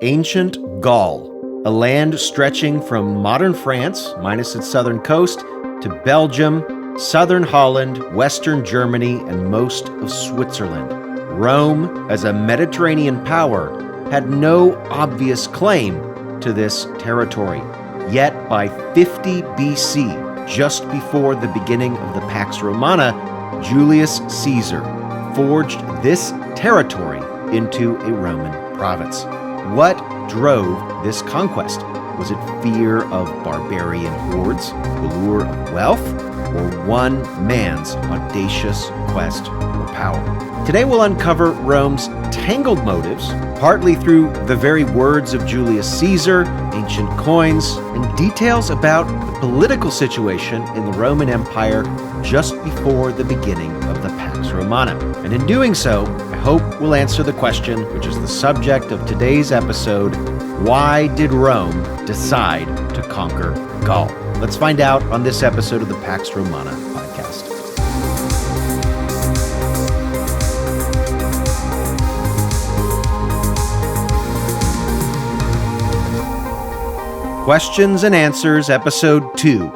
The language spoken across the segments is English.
Ancient Gaul, a land stretching from modern France, minus its southern coast, to Belgium, southern Holland, western Germany, and most of Switzerland. Rome, as a Mediterranean power, had no obvious claim to this territory. Yet by 50 BC, just before the beginning of the Pax Romana, Julius Caesar forged this territory into a Roman province. What drove this conquest? Was it fear of barbarian hordes, the lure of wealth, or one man's audacious quest for power? Today we'll uncover Rome's tangled motives, partly through the very words of Julius Caesar, ancient coins, and details about the political situation in the Roman Empire just before the beginning of the Pax Romana. And in doing so, I hope we'll answer the question, which is the subject of today's episode: why did Rome decide to conquer Gaul? Let's find out on this episode of the Pax Romana podcast. Questions and Answers, Episode 2.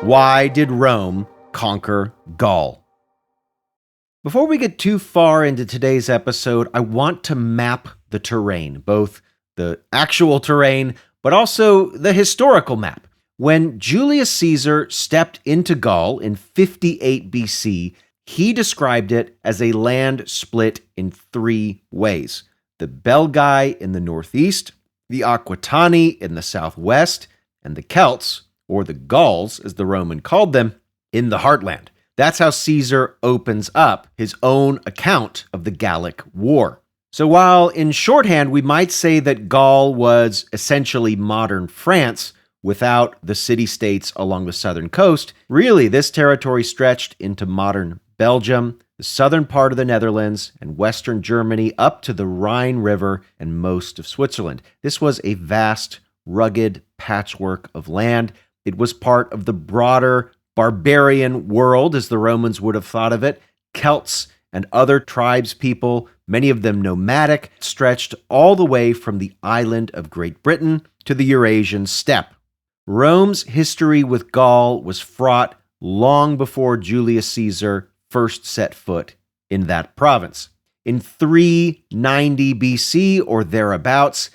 Why did Rome conquer Gaul? Before we get too far into today's episode, I want to map the terrain, both the actual terrain, but also the historical map. When Julius Caesar stepped into Gaul in 58 BC, he described it as a land split in three ways: the Belgae in the northeast, the Aquitani in the southwest, and the Celts, or the Gauls as the Roman called them, in the heartland. That's how Caesar opens up his own account of the Gallic War. So while in shorthand we might say that Gaul was essentially modern France without the city-states along the southern coast, really this territory stretched into modern Belgium, the southern part of the Netherlands, and western Germany up to the Rhine River and most of Switzerland. This was a vast, rugged patchwork of land. It was part of the broader barbarian world, as the Romans would have thought of it. Celts and other tribes people, many of them nomadic, stretched all the way from the island of Great Britain to the Eurasian steppe. Rome's history with Gaul was fraught long before Julius Caesar first set foot in that province. In 390 BC or thereabouts,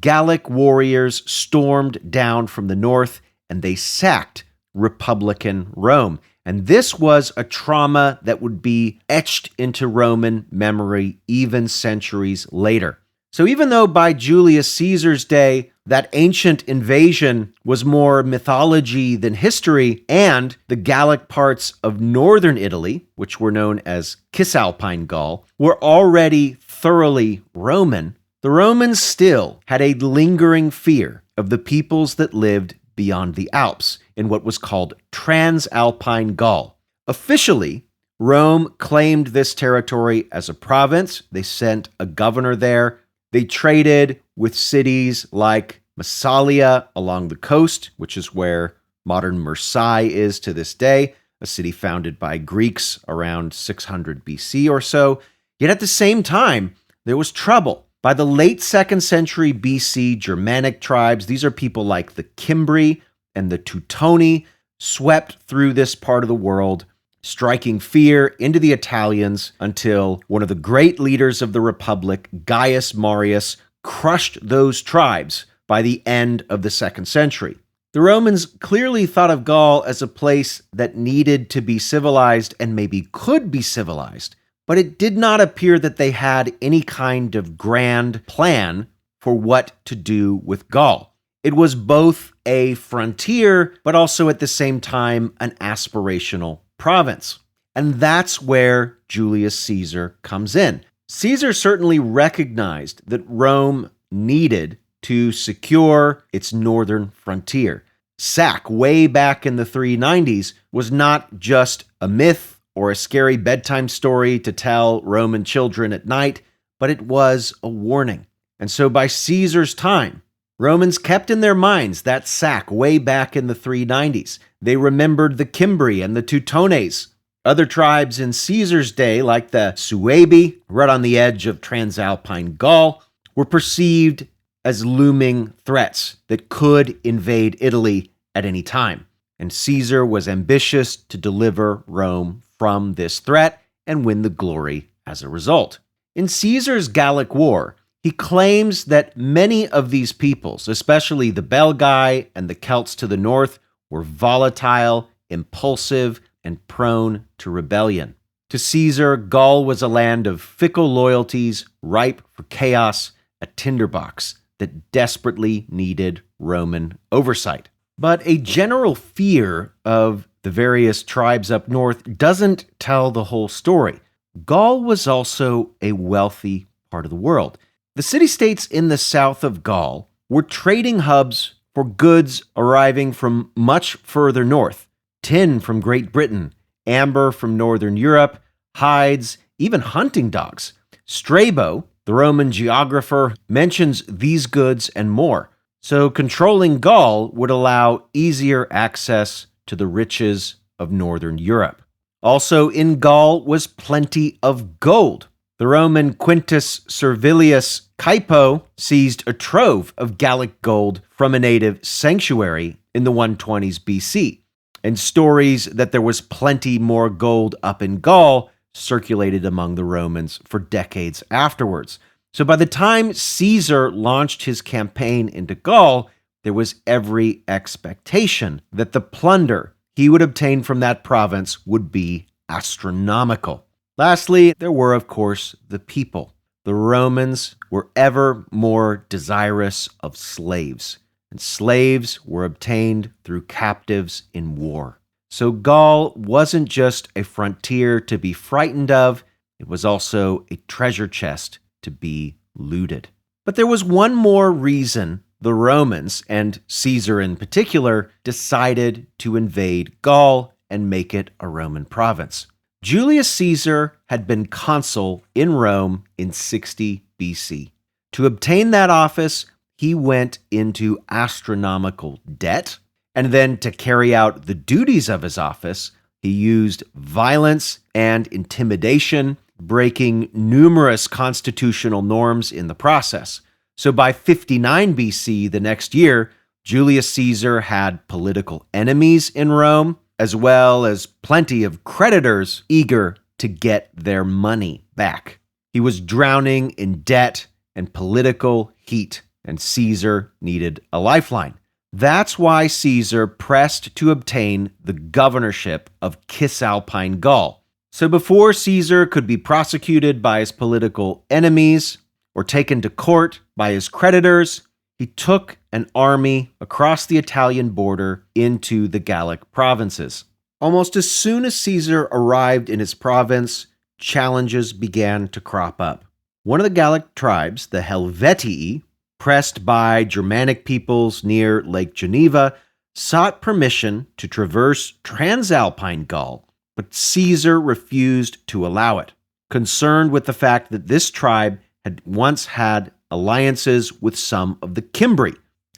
Gallic warriors stormed down from the north and they sacked Republican Rome. And this was a trauma that would be etched into Roman memory even centuries later. So even though by Julius Caesar's day, that ancient invasion was more mythology than history, and the Gallic parts of northern Italy, which were known as Cisalpine Gaul, were already thoroughly Roman, the Romans still had a lingering fear of the peoples that lived beyond the Alps in what was called Transalpine Gaul. Officially, Rome claimed this territory as a province. They sent a governor there. They traded with cities like Massalia along the coast, which is where modern Marseille is to this day, a city founded by Greeks around 600 BC or so. Yet at the same time, there was trouble. By the late 2nd century BC, Germanic tribes, these are people like the Cimbri and the Teutoni, swept through this part of the world, striking fear into the Italians until one of the great leaders of the Republic, Gaius Marius, crushed those tribes by the end of the 2nd century. The Romans clearly thought of Gaul as a place that needed to be civilized and maybe could be civilized, but it did not appear that they had any kind of grand plan for what to do with Gaul. It was both a frontier, but also at the same time an aspirational province. And that's where Julius Caesar comes in. Caesar certainly recognized that Rome needed to secure its northern frontier. Sack, way back in the 390s, was not just a myth or a scary bedtime story to tell Roman children at night, but it was a warning. And so by Caesar's time, Romans kept in their minds that sack way back in the 390s. They remembered the Cimbri and the Teutones. Other tribes in Caesar's day, like the Suebi, right on the edge of Transalpine Gaul, were perceived as looming threats that could invade Italy at any time. And Caesar was ambitious to deliver Rome from this threat and win the glory as a result. In Caesar's Gallic War, he claims that many of these peoples, especially the Belgae and the Celts to the north, were volatile, impulsive, and prone to rebellion. To Caesar, Gaul was a land of fickle loyalties, ripe for chaos, a tinderbox that desperately needed Roman oversight. But a general fear of the various tribes up north doesn't tell the whole story. Gaul was also a wealthy part of the world. The city-states in the south of Gaul were trading hubs for goods arriving from much further north. Tin from Great Britain, amber from Northern Europe, hides, even hunting dogs. Strabo, the Roman geographer, mentions these goods and more. So controlling Gaul would allow easier access to the riches of Northern Europe. Also in Gaul was plenty of gold. The Roman Quintus Servilius Caepo seized a trove of Gallic gold from a native sanctuary in the 120s BC, and stories that there was plenty more gold up in Gaul circulated among the Romans for decades afterwards. So by the time Caesar launched his campaign into Gaul, there was every expectation that the plunder he would obtain from that province would be astronomical. Lastly, there were, of course, the people. The Romans were ever more desirous of slaves, and slaves were obtained through captives in war. So Gaul wasn't just a frontier to be frightened of, it was also a treasure chest to be looted. But there was one more reason the Romans, and Caesar in particular, decided to invade Gaul and make it a Roman province. Julius Caesar had been consul in Rome in 60 BC. To obtain that office, he went into astronomical debt, and then to carry out the duties of his office, he used violence and intimidation, breaking numerous constitutional norms in the process. So by 59 BC, the next year, Julius Caesar had political enemies in Rome, as well as plenty of creditors eager to get their money back. He was drowning in debt and political heat, and Caesar needed a lifeline. That's why Caesar pressed to obtain the governorship of Cisalpine Gaul. So before Caesar could be prosecuted by his political enemies or taken to court by his creditors, he took an army across the Italian border into the Gallic provinces. Almost as soon as Caesar arrived in his province, challenges began to crop up. One of the Gallic tribes, the Helvetii, pressed by Germanic peoples near Lake Geneva, sought permission to traverse Transalpine Gaul, but Caesar refused to allow it, concerned with the fact that this tribe had once had alliances with some of the Cimbri,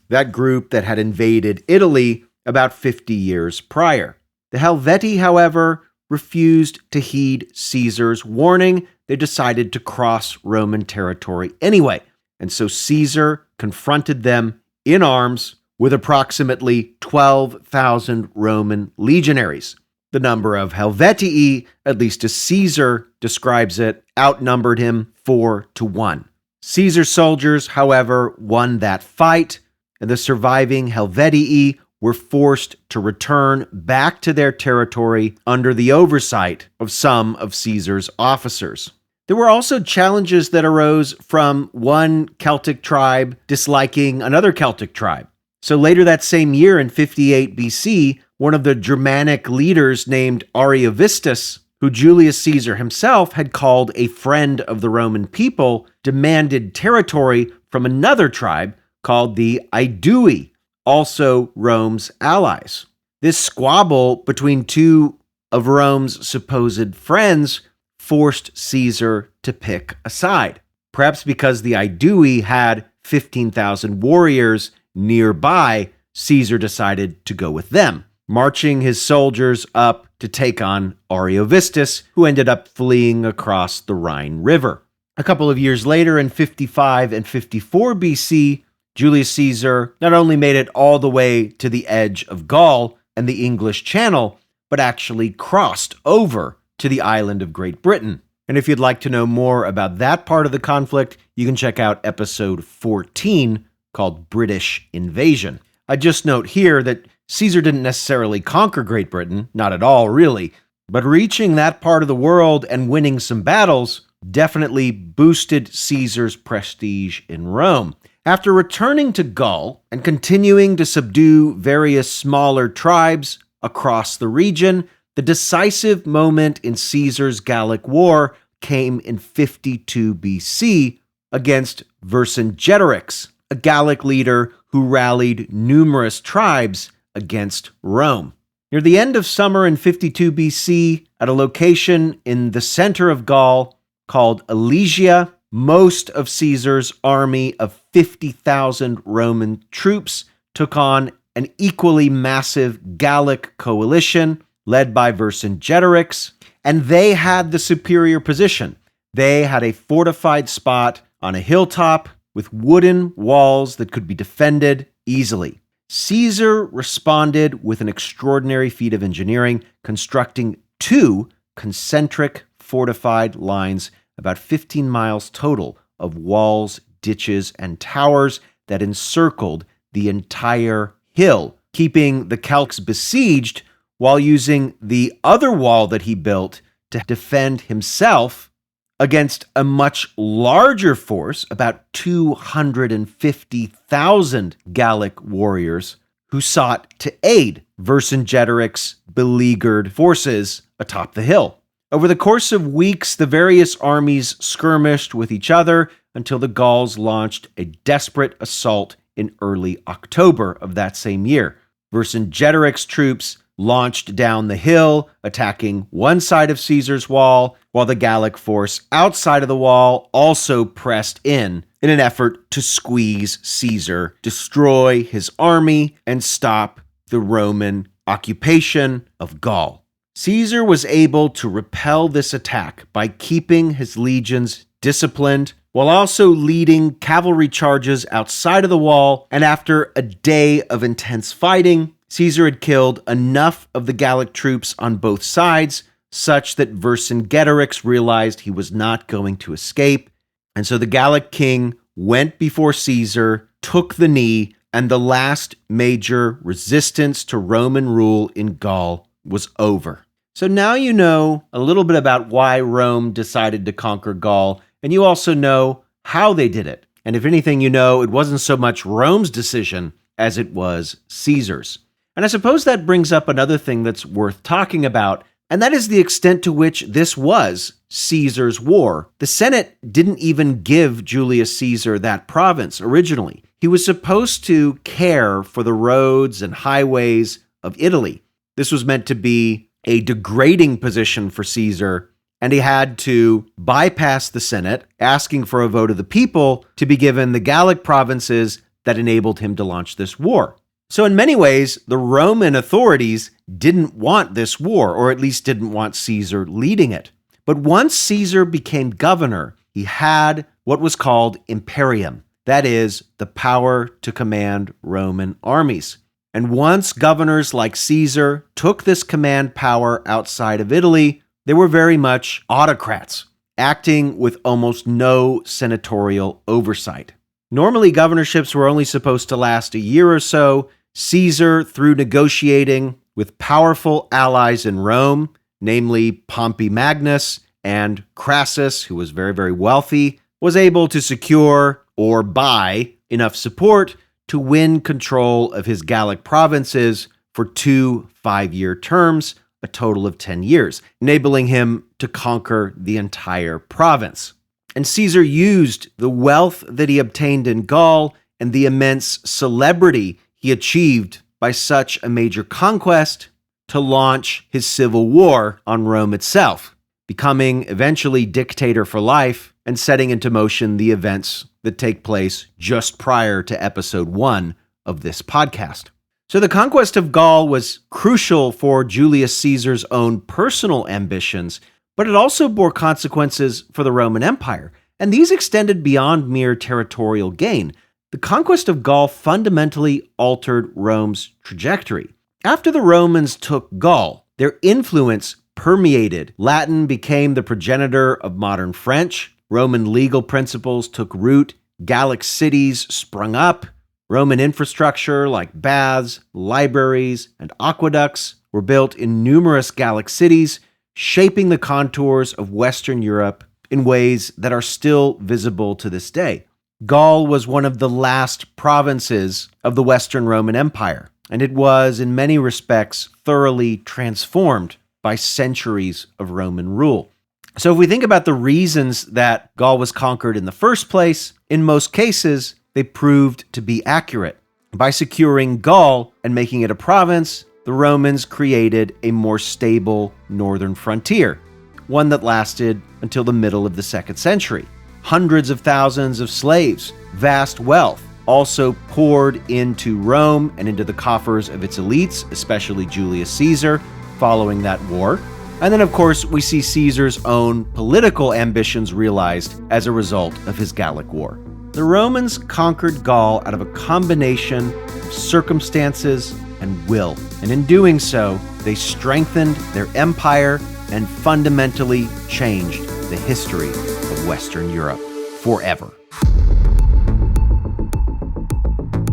that group that had invaded Italy about 50 years prior. The Helvetii, however, refused to heed Caesar's warning. They decided to cross Roman territory anyway, and so Caesar confronted them in arms with approximately 12,000 Roman legionaries. The number of Helvetii, at least as Caesar describes it, outnumbered him 4-1. Caesar's soldiers, however, won that fight, and the surviving Helvetii were forced to return back to their territory under the oversight of some of Caesar's officers. There were also challenges that arose from one Celtic tribe disliking another Celtic tribe. So later that same year in 58 BC, one of the Germanic leaders named Ariovistus, who Julius Caesar himself had called a friend of the Roman people, demanded territory from another tribe called the Aedui, also Rome's allies. This squabble between two of Rome's supposed friends forced Caesar to pick a side. Perhaps because the Aedui had 15,000 warriors nearby, Caesar decided to go with them, marching his soldiers up to take on Ariovistus, who ended up fleeing across the Rhine River. A couple of years later, in 55 and 54 BC, Julius Caesar not only made it all the way to the edge of Gaul and the English Channel, but actually crossed over to the island of Great Britain. And if you'd like to know more about that part of the conflict, you can check out episode 14 called British Invasion. I just note here that Caesar didn't necessarily conquer Great Britain, not at all really, but reaching that part of the world and winning some battles definitely boosted Caesar's prestige in Rome. After returning to Gaul and continuing to subdue various smaller tribes across the region, the decisive moment in Caesar's Gallic War came in 52 BC against Vercingetorix, a Gallic leader who rallied numerous tribes against Rome. Near the end of summer in 52 BC, at a location in the center of Gaul called Alesia, most of Caesar's army of 50,000 Roman troops took on an equally massive Gallic coalition led by Vercingetorix, and they had the superior position. They had a fortified spot on a hilltop with wooden walls that could be defended easily. Caesar responded with an extraordinary feat of engineering, constructing 2 concentric fortified lines, about 15 miles total, of walls, ditches, and towers that encircled the entire hill, keeping the Celts besieged while using the other wall that he built to defend himself against a much larger force, about 250,000 Gallic warriors who sought to aid Vercingetorix's beleaguered forces atop the hill. Over the course of weeks, the various armies skirmished with each other until the Gauls launched a desperate assault in early October of that same year. Vercingetorix's troops launched down the hill, attacking one side of Caesar's wall, while the Gallic force outside of the wall also pressed in an effort to squeeze Caesar, destroy his army, and stop the Roman occupation of Gaul. Caesar was able to repel this attack by keeping his legions disciplined, while also leading cavalry charges outside of the wall, and after a day of intense fighting, Caesar had killed enough of the Gallic troops on both sides such that Vercingetorix realized he was not going to escape, and so the Gallic king went before Caesar, took the knee, and the last major resistance to Roman rule in Gaul was over. So now you know a little bit about why Rome decided to conquer Gaul, and you also know how they did it. And if anything, you know it wasn't so much Rome's decision as it was Caesar's. And I suppose that brings up another thing that's worth talking about, and that is the extent to which this was Caesar's war. The Senate didn't even give Julius Caesar that province originally. He was supposed to care for the roads and highways of Italy. This was meant to be a degrading position for Caesar, and he had to bypass the Senate, asking for a vote of the people to be given the Gallic provinces that enabled him to launch this war. So in many ways, the Roman authorities didn't want this war, or at least didn't want Caesar leading it. But once Caesar became governor, he had what was called imperium, that is, the power to command Roman armies. And once governors like Caesar took this command power outside of Italy, they were very much autocrats, acting with almost no senatorial oversight. Normally, governorships were only supposed to last a year or so. Caesar, through negotiating with powerful allies in Rome, namely Pompey Magnus and Crassus, who was very, very wealthy, was able to secure or buy enough support to win control of his Gallic provinces for 2 5-year terms, a total of 10 years, enabling him to conquer the entire province. And Caesar used the wealth that he obtained in Gaul and the immense celebrity he achieved by such a major conquest to launch his civil war on Rome itself, becoming eventually dictator for life and setting into motion the events that take place just prior to episode 1 of this podcast. So the conquest of Gaul was crucial for Julius Caesar's own personal ambitions, but it also bore consequences for the Roman Empire, and these extended beyond mere territorial gain. The conquest of Gaul fundamentally altered Rome's trajectory. After the Romans took Gaul, their influence permeated. Latin became the progenitor of modern French. Roman legal principles took root. Gallic cities sprung up. Roman infrastructure like baths, libraries, and aqueducts were built in numerous Gallic cities, shaping the contours of Western Europe in ways that are still visible to this day. Gaul was one of the last provinces of the Western Roman Empire, and it was, in many respects, thoroughly transformed by centuries of Roman rule. So if we think about the reasons that Gaul was conquered in the first place, in most cases, they proved to be accurate. By securing Gaul and making it a province, the Romans created a more stable northern frontier, one that lasted until the middle of the 2nd century. Hundreds of thousands of slaves, vast wealth, also poured into Rome and into the coffers of its elites, especially Julius Caesar, following that war. And then, of course, we see Caesar's own political ambitions realized as a result of his Gallic War. The Romans conquered Gaul out of a combination of circumstances and will. And in doing so, they strengthened their empire and fundamentally changed the history of Western Europe forever.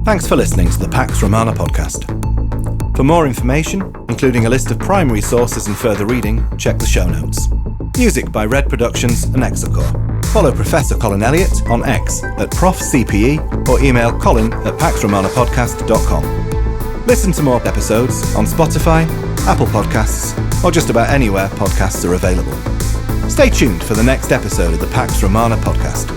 Thanks for listening to the Pax Romana podcast. For more information, including a list of primary sources and further reading, check the show notes. Music by Red Productions and Exocore. Follow Professor Colin Elliott on X at ProfCPE or email colin@paxromanapodcast.com. Listen to more episodes on Spotify, Apple Podcasts, or just about anywhere podcasts are available. Stay tuned for the next episode of the Pax Romana podcast.